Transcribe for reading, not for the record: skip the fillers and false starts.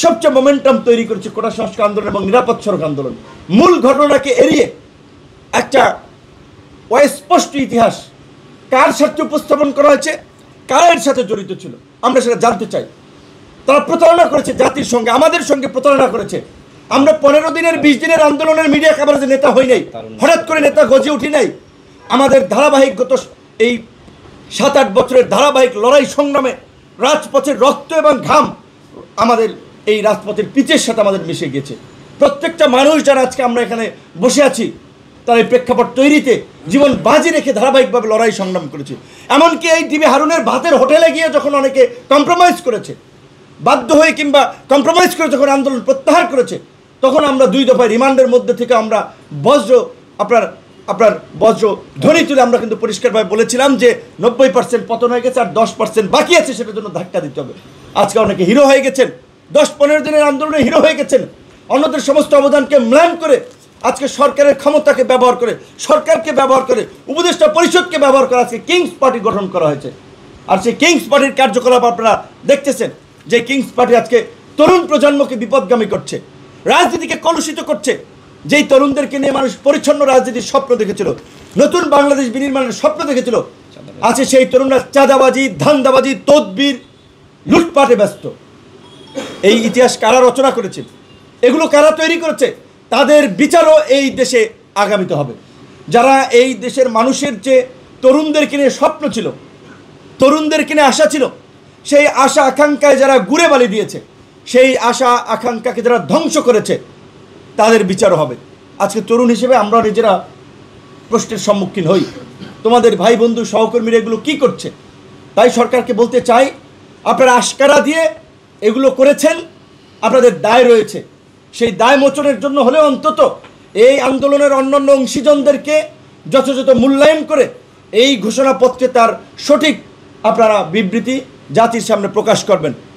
সবচেয়ে মোমেন্টাম তৈরি করেছে কোটা সংস্কার আন্দোলন এবং নিরাপদ সড়ক আন্দোলন। মূল ঘটনাকে এড়িয়ে একটা অস্পষ্ট ইতিহাস কার সাথে উপস্থাপন করা হয়েছে, কার সাথে জড়িত ছিল আমরা সেটা জানতে চাই। তারা প্রতারণা করেছে জাতির সঙ্গে, আমাদের সঙ্গে প্রতারণা করেছে। আমরা 15 দিনের 20 দিনের আন্দোলনের মিডিয়া কাভারেজে নেতা হই নাই, হঠাৎ করে নেতা গজে উঠি নাই। আমাদের ধারাবাহিক গত এই 7-8 বছরের ধারাবাহিক লড়াই সংগ্রামে রাজপথের রক্ত এবং ঘাম আমাদের এই রাজপথের পিচের সাথে আমাদের মিশে গেছে। প্রত্যেকটা মানুষ যারা আজকে আমরা এখানে বসে আছি তারা এই প্রেক্ষাপট তৈরিতে জীবন বাজি রেখে ধারাবাহিকভাবে লড়াই সংগ্রাম করেছে। এমনকি এই ডিবি হারুনের ভাতের হোটেলে গিয়ে যখন অনেকে কম্প্রোমাইজ করেছে, বাধ্য হয়ে কিংবা কম্প্রোমাইজ করে যখন আন্দোলন প্রত্যাহার করেছে, তখন আমরা 2 দফায় রিমান্ডের মধ্যে থেকে আমরা আপনার বজ্র ধ্বনি তুলে আমরা কিন্তু পরিষ্কারভাবে বলেছিলাম যে 90% পতন হয়ে গেছে, আর 10% বাকি আছে, সেটার জন্য ধাক্কা দিতে হবে। আজকে অনেকে হিরো হয়ে গেছেন, 10-15 দিনের আন্দোলনে হিরো হয়ে গেছেন। অন্যদের সমস্ত অবদানকে ম্লান করে আজকে সরকারের ক্ষমতাকে ব্যবহার করে, সরকারকে ব্যবহার করে, উপদেষ্টা পরিষদকে ব্যবহার করে আজকে কিংস পার্টি গঠন করা হয়েছে। আর সেই কিংস পার্টির কার্যকলাপ আপনারা দেখতেছেন যে কিংস পার্টি আজকে তরুণ প্রজন্মকে বিপদগামী করছে, রাজনীতিকে কলুষিত করছে। যেই তরুণদেরকে নিয়ে মানুষ পরিচ্ছন্ন রাজনীতির স্বপ্ন দেখেছিল, নতুন বাংলাদেশ বিনির্মাণের স্বপ্ন দেখেছিল, আছে সেই তরুণরা চাঁদাবাজি, ধান্দাবাজি, তদবির, লুটপাটে ব্যস্ত। এই ইতিহাস কারা রচনা করেছে, এগুলো কারা তৈরি করেছে, তাদের বিচারও এই দেশে আগামীতে হবে। যারা এই দেশের মানুষের যে তরুণদেরকে নিয়ে স্বপ্ন ছিল, তরুণদেরকে নিয়ে আশা ছিল, সেই আশা আকাঙ্ক্ষায় যারা গুড়ে বালি দিয়েছে, সেই আশা আকাঙ্ক্ষাকে যারা ধ্বংস করেছে, তাদের বিচারও হবে। আজকে তরুণ হিসেবে আমরা নিজেরা প্রশ্নের সম্মুখীন হই, তোমাদের ভাই বন্ধু সহকর্মীরা এগুলো কি করছে। তাই সরকারকে বলতে চাই, আপনারা আশকারা দিয়ে এগুলো করেছেন, আপনাদের দায় রয়েছে। সেই দায় মোচনের জন্য হলেও অন্তত এই আন্দোলনের অন্যান্য অংশীজনদেরকে যথাযথ মূল্যায়ন করে এই ঘোষণাপত্রে তার সঠিক আপনারা বিবৃতি জাতির সামনে প্রকাশ করবেন।